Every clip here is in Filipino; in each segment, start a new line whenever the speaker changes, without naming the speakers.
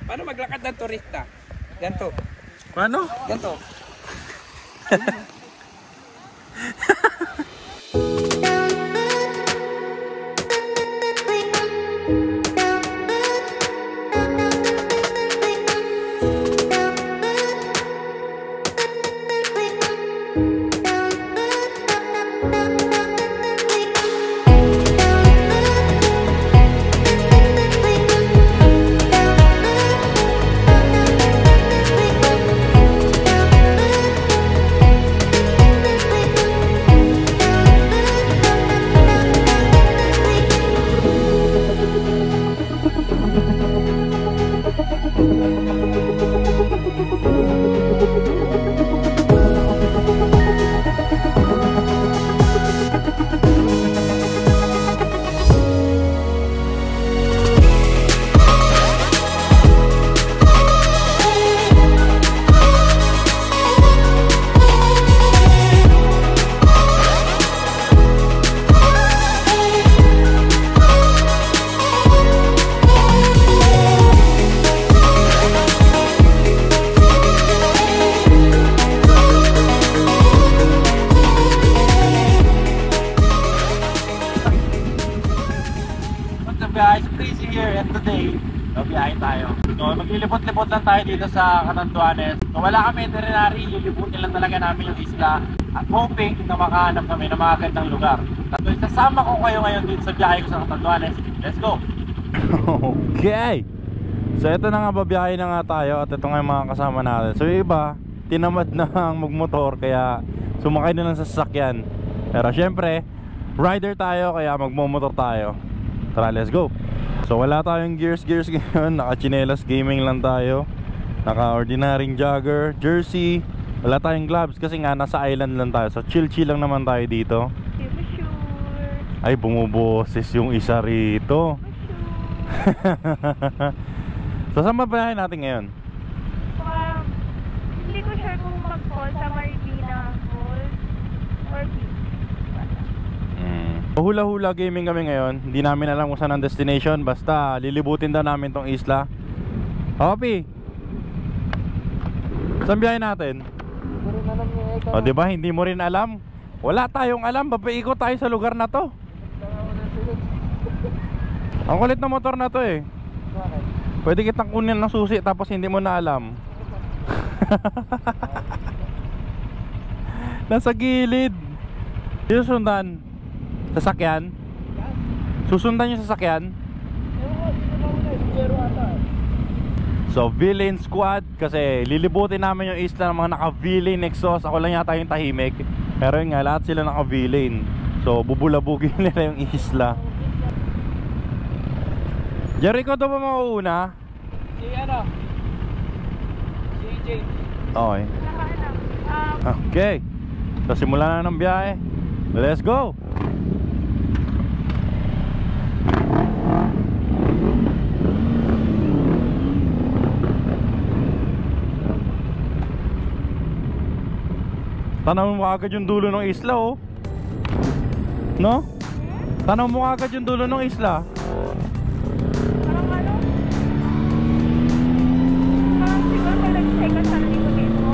Paano maglakad ng turista? Ganto.
Paano?
Ganto.
Guys, Crazy here and today mabiyahe tayo. So maglilipot-lipot lang tayo dito sa Catanduanes. So wala kami itinerary, liliputin lang talaga namin yung isla at hoping na makahanap kami ng mga gandang lugar. So isasama ko kayo ngayon dito sa biyahe ko sa Catanduanes. Let's go! Okay! So ito na nga, babiyahe na nga tayo at ito nga yung mga kasama natin. So yung iba, tinamad na magmotor kaya sumakay na lang sa sasakyan. Pero syempre, rider tayo kaya magmomotor tayo. Tara, let's go. So wala tayong gears ngayon. Naka-chinelas gaming lang tayo. Naka-ordinaryong jogger, jersey. Wala tayong gloves kasi nga nasa island lang tayo. So chill lang naman tayo dito. Ay, bumuboses yung isa rito. So saan ba natin ngayon?
Hindi ko sure kung mag-call sa Marikina Falls or beach.
Hula-hula gaming kami ngayon. Hindi namin alam kung saan ang destination. Basta lilibutin daw namin tong isla. Hopi, saan biyahe natin? O diba, hindi mo rin alam? Wala tayong alam. Bapaikot tayo sa lugar na to. Ang kulit na motor na to eh. Pwede kitang kunin ng susi tapos hindi mo na alam. Nasa gilid. Susundan sasakyan? Susundan yung sasakyan? So villain squad, kasi lilibutin namin yung isla ng mga naka-villain exhaust. Ako lang yata yung tahimik. Pero yun nga, lahat sila naka-villain. So bubulabugin nila yung isla. Jericho, daw ba mauuna?
Si ano? Si James.
Okay. Okay. So simulan na ng biyahe. Let's go! Tanaw mo agad yung dulo ng isla, oh. No? Tanaw mo agad yung dulo ng isla.
Parang ano? Parang siguro pag nag-check ka sa likod mo.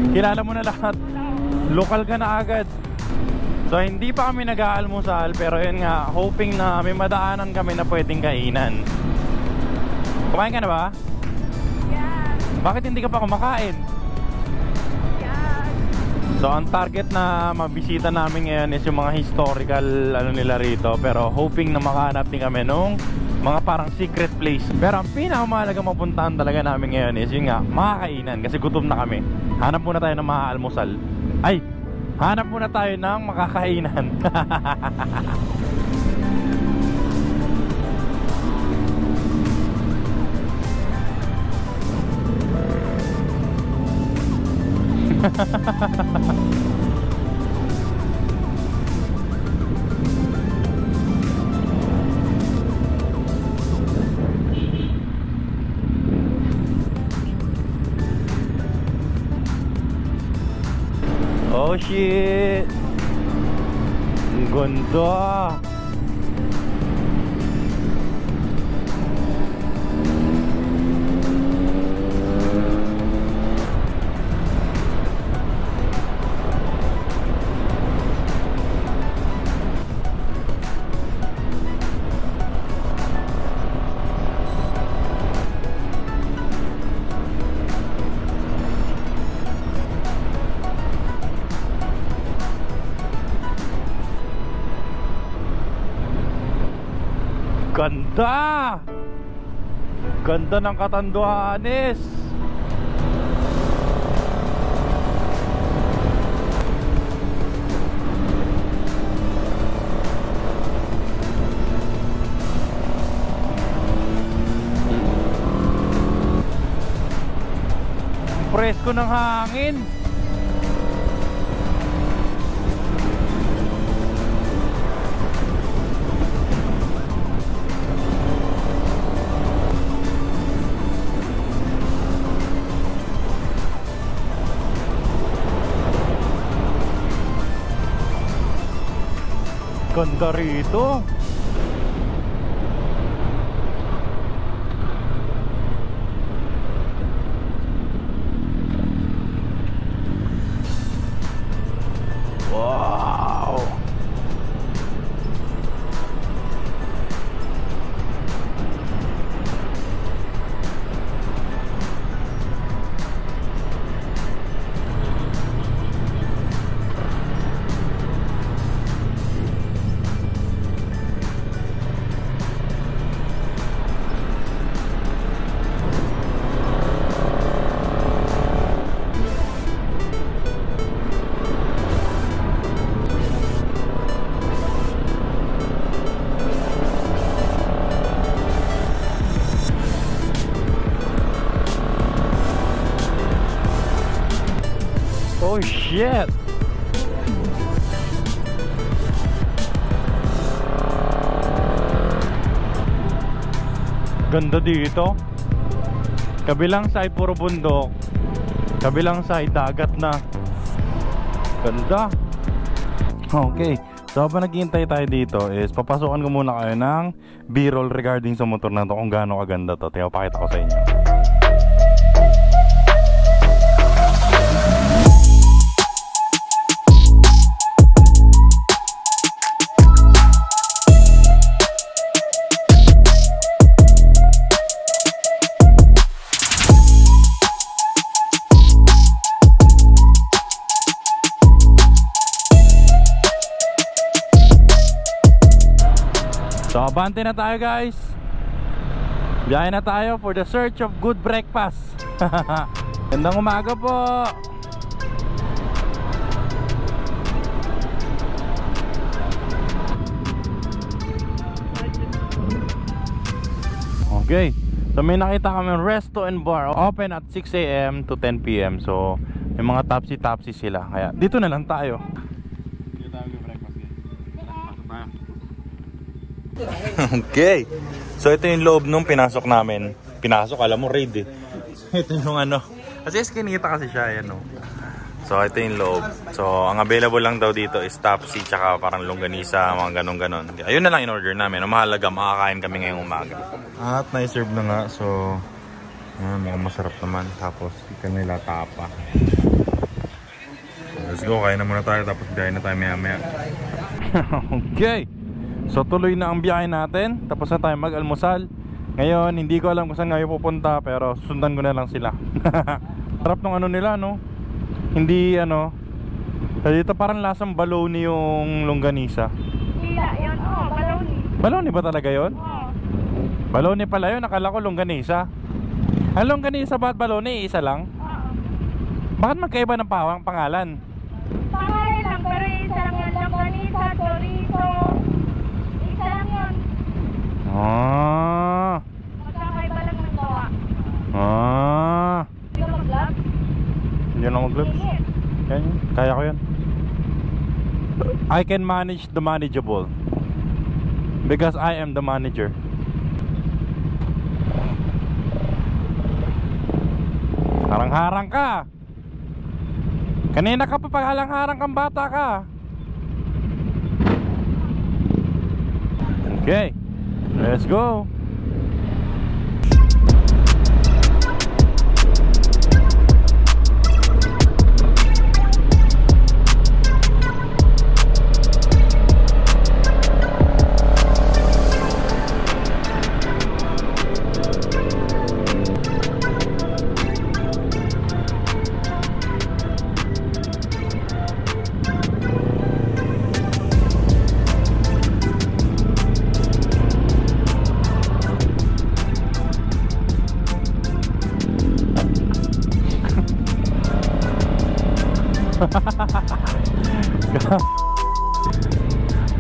Kilala mo na lahat. Local ka na agad. So hindi pa kami nag-aalmusal, pero yun nga, hoping na may madaanan kami na pwedeng kainan. Kumain ka na ba?
Yeah.
Bakit hindi ka pa kumakain? So ang target na mabisita namin ngayon is yung mga historical ano nila rito. Pero hoping na makahanap din kami nung mga parang secret place. Pero ang pinakamahalaga mapuntahan talaga namin ngayon is yun nga, makakainan. Kasi gutom na kami. Hanap muna tayo ng makaalmusal. Ay, hanap muna tayo ng makakainan. Oh shit! Ang ganda! Ganda! Ganda ng Catanduanes! Presko ng hangin. Ganda rito. Wow. Oh shit! Ganda dito. Kabilang side puro bundok, kabilang side dagat na. Ganda. Okay, so habang naghihintay tayo dito is papasukan ko muna kayo ng B-roll regarding sa motor na to, kung gaano kaganda to. Tingnan, pakita ko sa inyo. So abante na tayo guys. Biyahe na tayo for the search of good breakfast. Gandang umaga po. Okay, so may nakita kami resto and bar, open at 6 AM to 10 PM. So may mga tapsi-tapsi sila, kaya dito na lang tayo. Okay, so ito yung loob nung pinasok namin. Pinasok, alam mo, raid eh. Ito yung ano, kasi kinita kasi siya, yan o. So ito yung loob. So ang available lang daw dito is tapsi, tsaka parang longganisa, mga ganon-ganon. Ayun na lang in order namin. Ang mahalaga, makakain kami ngayong umaga. At na-serve na nga, so mukhang masarap naman. Tapos ikan nila tapa. So, let's go, kain na muna tayo. Tapos biyahin na tayo maya-maya. Okay, so tuloy na ang biyahe natin. Tapos na tayo mag-almusal. Ngayon, hindi ko alam kung saan ngayon pupunta, pero sundan ko na lang sila. Sarap nung ano nila, no? Hindi ano, dito parang lasang baloney yung longganisa.
Iya, yun. Oo, baloney.
Baloney ba talaga yun?
Oo.
Baloney pala yun, nakala ko longganisa. Ang longganisa ba at baloney, isa lang?
Oo.
Bakit magkaiba ng pangalan?
Pangalan lang, pero isa lang yun. Longganisa, chorizo. Isa lang yun.
Ah.
Magkakaiba lang ng gawa.
Ah.
Hindi ka mag-vlog?
Hindi na mag-gloves.
Sige.
Yan, kaya ko yan. I can manage the manageable because I am the manager. Harang-harang ka. Kanina ka pa paghalang-harang kang bata ka. Okay, let's go.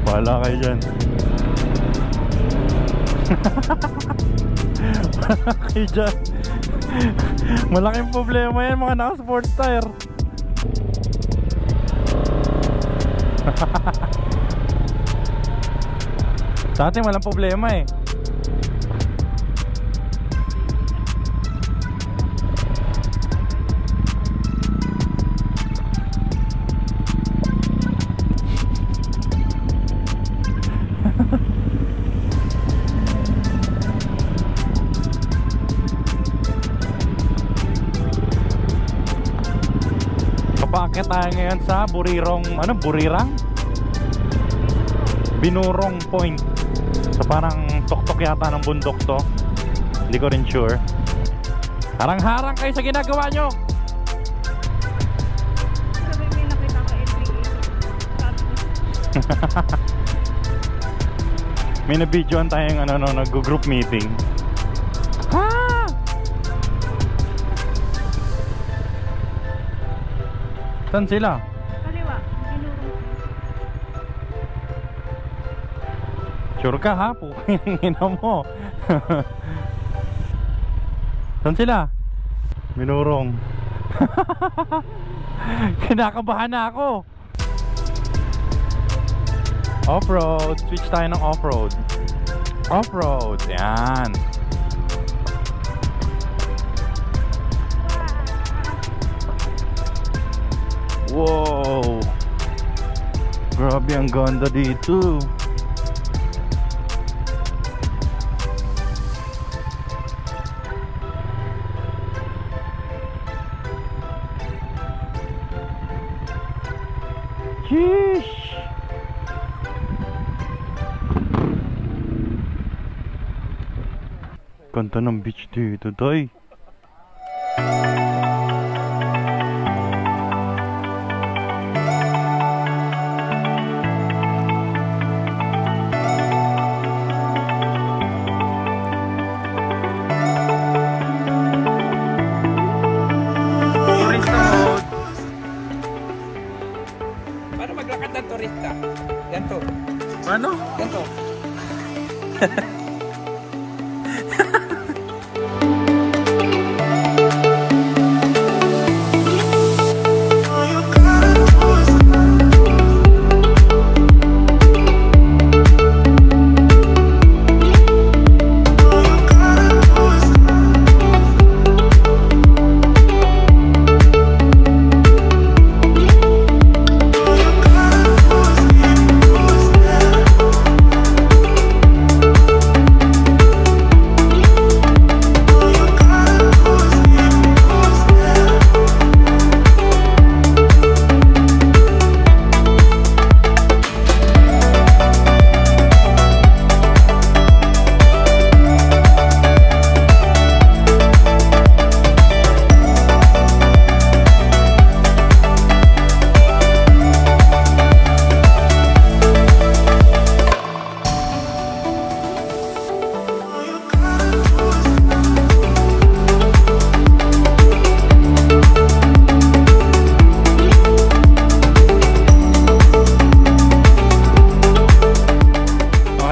Wala kayo dyan. Wala kayo dyan. Malaking problema yan mga naka-sports tire. Sa atin walang problema eh. Papaakyat tayo ngayon sa Burirong, Burirang? Binurong Point. So parang tuktok yata ng bundok to. Hindi ko rin sure. Harang-harang kayo sa ginagawa nyo.
Sabi may nakita ko NBA.
May na-videoan tayong nag-group meeting. Ha! Saan sila?
Kaliwa, binurong.
Sure ka ha? Puking ina mo. Saan sila? Binurong. Kinakabahan na ako. Off-road. Switch tayo ng off-road. Off-road. Yan. Wow. Grabe ang ganda dito. Sheesh. Ganda ng beach dito, day.
Turista mode. Paano maglakad ng turista? Ganto.
Ano?
Ganto.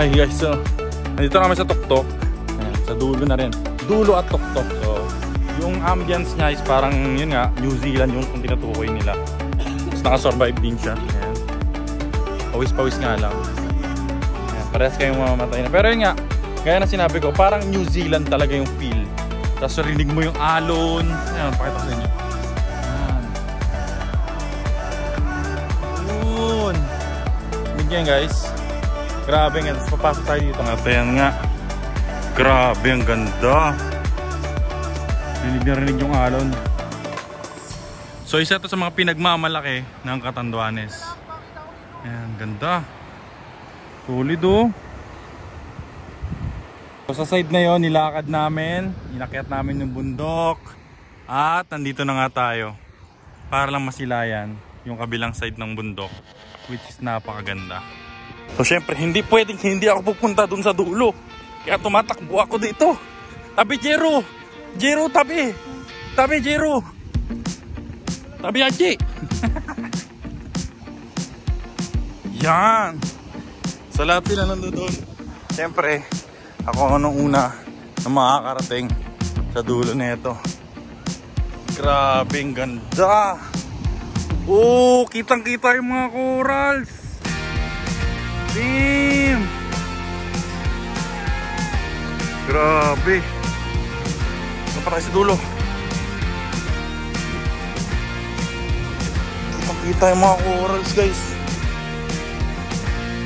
Okay guys, so nandito namin sa tuktok. Ayan, sa dulo na rin. Dulo at tuktok. So yung ambience niya is parang yun nga, New Zealand yung kung tinutukoy nila. Tapos nakasurvive din siya. Ayan. Pawis-pawis nga lang. Ayan, parehas kayong mamamatay na. Pero yun nga, gaya na sinabi ko, parang New Zealand talaga yung feel. Tapos rinig mo yung alon. Ayan, pakita ko sa inyo. Ayan. Yun. Bigyan guys. Grabe nga, tapos papasok tayo dito nga. Ayan nga. Grabe, ang ganda. Rinig na rinig yung alon. So isa to sa mga pinagmamalaki ng Catanduanes. Ayan, ganda. Solid oh. So sa side na yon, nilakad namin. Inakyat namin yung bundok. At nandito na nga tayo. Para lang masilayan yung kabilang side ng bundok. Which is napakaganda. So syempre hindi pwedeng hindi ako pupunta dun sa dulo. Kaya tumatakbo ako dito. Tabi Jero. Jero tabi. Tabi Jero. Tabi Aji. Yan! Sa lahat sila nandun. Siyempre, ako anong una na makakarating sa dulo nito. Grabe, ang ganda! Oh, kitang-kita yung mga corals! Damn! Grabe! Saan pa tayo sa dulo? Kitang-kita yung mga corals, guys.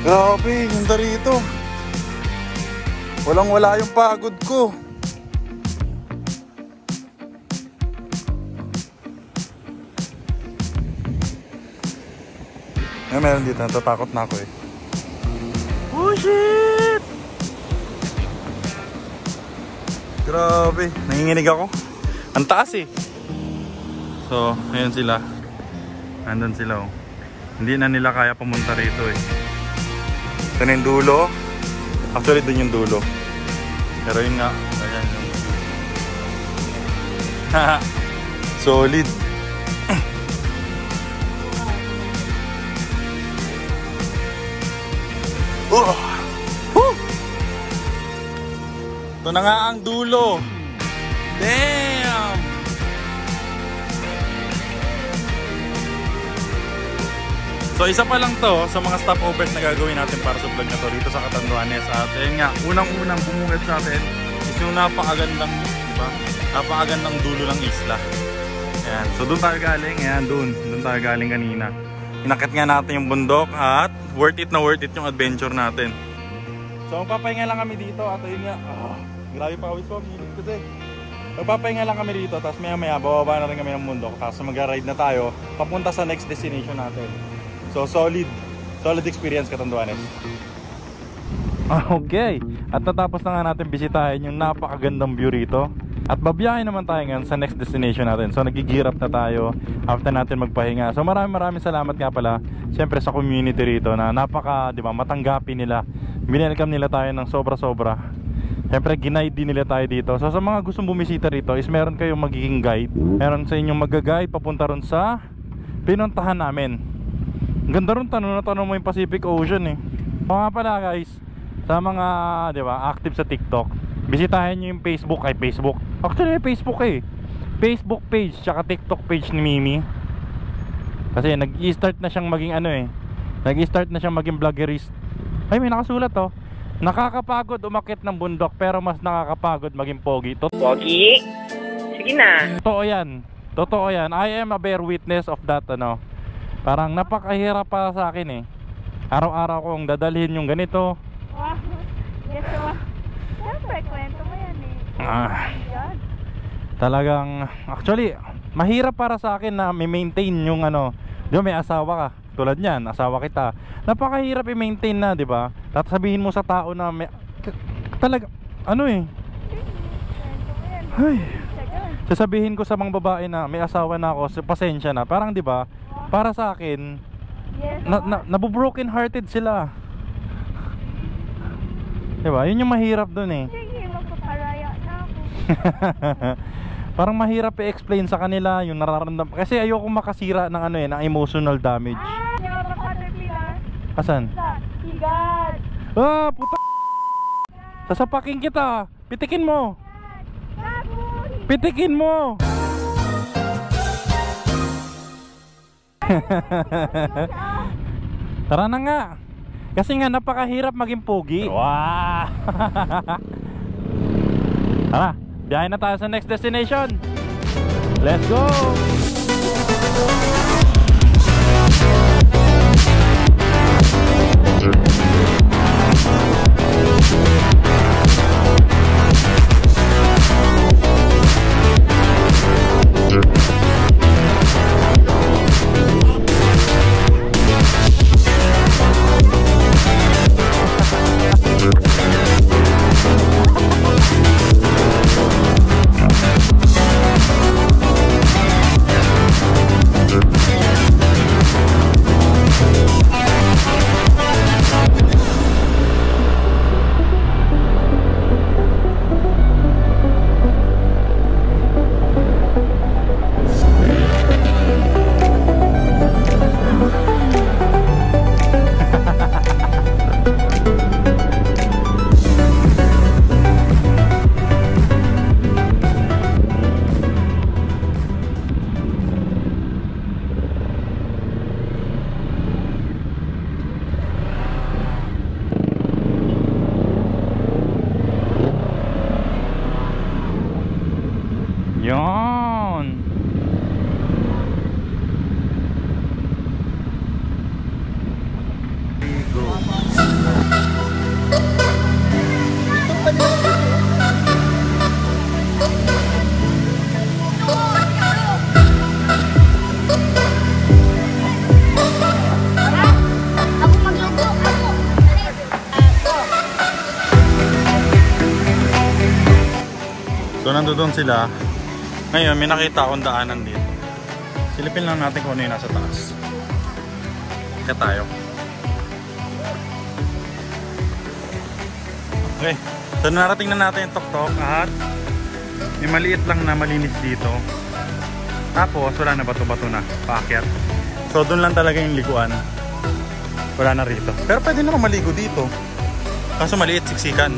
Grabe, ganda rito. Walang-wala yung pagod ko. Meron dito, natatakot na ako eh. Oh shit! Grabe, nanginginig ako. Ang taas eh. So, ayun sila. Andun sila oh. Hindi na nila kaya pumunta rito eh. Ito na yung dulo. Actually, dun yung dulo. Pero yun nga, ayan yung solid. Ito na nga ang dulo. Damn! So isa pa lang to sa mga stopovers na gagawin natin para sa vlog na to dito sa Catanduanes. At ayun nga, unang-unang bumungad sa atin is yung napakagandang, diba? Napakagandang dulo ng isla. Ayan. So doon tayo galing. Ayan, doon tayo galing kanina. Inakit nga natin yung bundok at worth it yung adventure natin. So magpapahinga lang kami dito at ayun nga, grabe pa awis ko, minit kasi. Magpapahinga lang kami dito, tapos maya bababa na rin kami ng bundok, tapos mag-ride na tayo papunta sa next destination natin. So solid experience Catanduanes. Okay, at natapos na nga natin bisitahin yung napakagandang view rito. At babiyahe naman tayo ngayon sa next destination natin. So nag-gear up na tayo after natin magpahinga. So maraming salamat nga pala siyempre sa community rito na napaka, di ba, matanggapin nila. Binelcome nila tayo ng sobra-sobra. Siyempre ginaid din nila tayo dito. So sa mga gustong bumisita rito is meron kayong magiging guide. Meron sa inyong mag-guide papunta ron sa pinuntahan namin. Ganda ron, tanong mo yung Pacific Ocean eh. O nga pala guys, sa mga, di ba, active sa TikTok, bisitahin nyo yung Facebook. Actually may Facebook eh. Facebook page tsaka TikTok page ni Mimi. Kasi nag-i-start na siyang maging ano eh. Nag-i-start na siyang maging vloggerist. Ay, may nakasulat oh. Nakakapagod umakyat ng bundok pero mas nakakapagod maging pogi.
Pogi? Sige na.
Totoo yan. I am a bear witness of that ano. Parang napakahirap para sa akin eh. Araw-araw kong dadalhin yung ganito.
Wow. Yes, siyempre, kwento mo yan eh.
Talagang, actually, mahirap para sa akin na may-maintain yung ano. Di ba may asawa ka? Tulad niyan, asawa kita. Napakahirap i-maintain na, di ba? Tapos sabihin mo sa tao na may, talaga, ano eh. Ay. Sasabihin ko sa mga babae na may asawa na ako, pasensya na. Parang di ba? Para sa akin, nabu-broken hearted sila. Diba? Yun yung mahirap dun eh.
Sige, magpaparaya na ako.
Parang mahirap i-explain sa kanila yung nararamdaman. Kasi ayoko makasira ng ano eh, ng emotional damage.
Di ba Caterpillar?
Asan?
Higat.
Puta. Sasapakin kita. Pitikin mo. Pitikin mo. Tara na nga. Kasi nga napakahirap maging pogi. Wow. Tara, biyahe na tayo sa next destination. Let's go. Yan.
Ako magluto, ako.
So nandoon sila. Ngayon may nakita akong daanan dito. Silipin lang natin kung ano yung nasa taas. Kaya tayo. Okay. So narating na natin yung tuktok at may maliit lang na malinis dito. Tapos wala na bato-bato na. Paakyat. So doon lang talaga yung liguan. Wala na rito. Pero pwede naman maligo dito. Kaso maliit siksikan.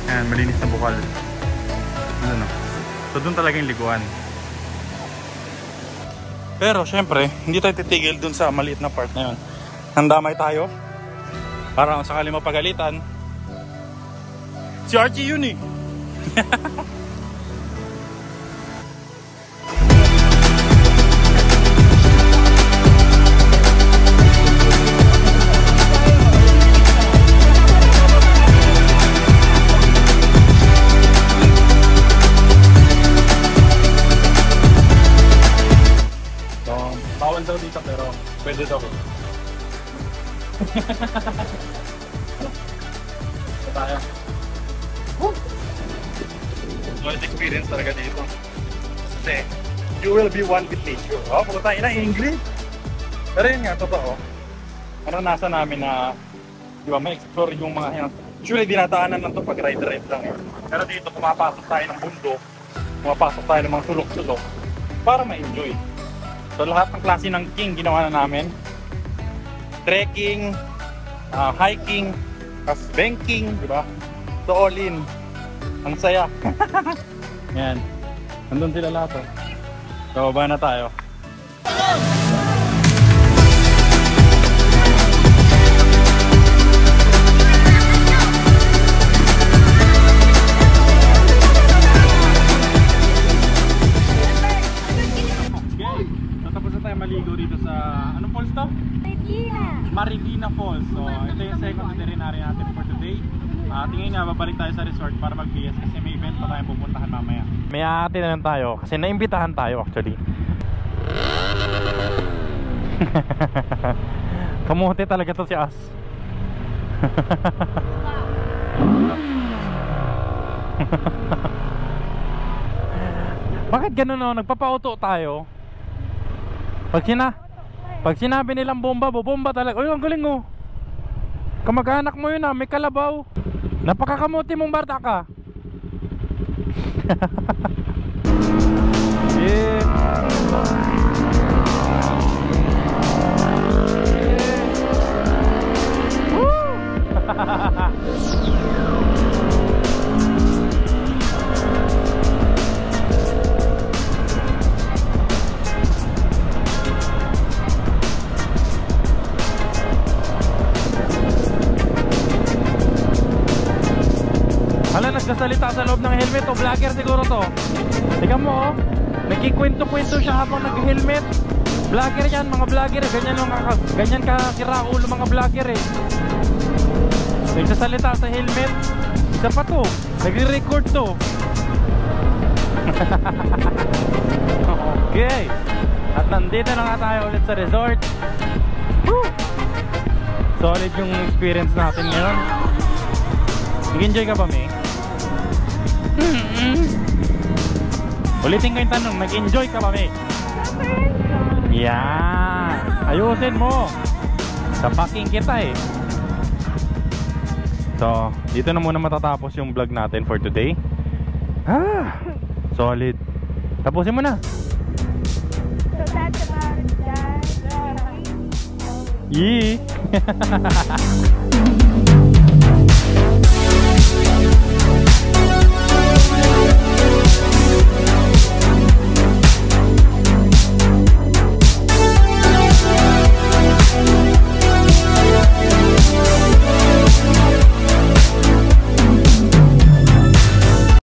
Ayan, malinis na bukal. Ano? So doon talaga yung liguan. Pero syempre, hindi tayo titigil doon sa maliit na part na yun. Nandamay tayo. Para kung sakali mapagalitan. Si Archie yun eh. Bawal daw dito pero pwede daw. So tayo. Solid experience talaga dito. Kasi you will be one with nature. Oh, puro tayo na English. Pero yun nga, totoo. Naranasan namin na di ba, ma-explore yung mga yan. Usually dinadaanan lang ito pag ride-ride lang. Pero dito pumapasok tayo ng bundok. Pumapasok tayo ng mga sulok-sulok para ma-enjoy. So lahat ng klase ng king ginawa na namin. Trekking, hiking, banking, di ba? So all in. Ang saya. Yan. Nandun sila lahat. Oh. So baba na tayo. Maligo dito sa anong falls to? Maridina Falls. So ito yung second itinerary natin for today. Tingin nga babalik tayo sa resort para mag-BS kasi may event pa tayong pupuntahan mamaya. May ate na lang tayo kasi naimbitahan tayo actually. Kamuti talaga to si As. Bakit ganun o? Nagpapauto tayo. Pag sinabi nilang bomba, bobomba talaga. Uy, ang galing oh. Kamag-anak mo yun ah, may kalabaw. Napakakamuti mong bata ka. Yeah. Hala, nagsasalita sa loob ng helmet o vlogger siguro to. Tingnan mo oh, nagkikwento-kwento siya habang nag-helmet. Vlogger yan, mga vlogger, ganyan ka siraulo mga vlogger eh. Nagsasalita sa helmet. Isa pa to, nagre-record to. Okay. At nandito na nga tayo ulit sa resort. Woo! Solid yung experience natin ngayon. Nag-enjoy ka ba, May? Ulitin ko yung tanong, nag-enjoy ka ba, May? Yan! Ayusin mo! Tapaking kita eh. So, dito na muna matatapos yung vlog natin for today. Solid. Tapusin mo na.
So that's about that.
Yee!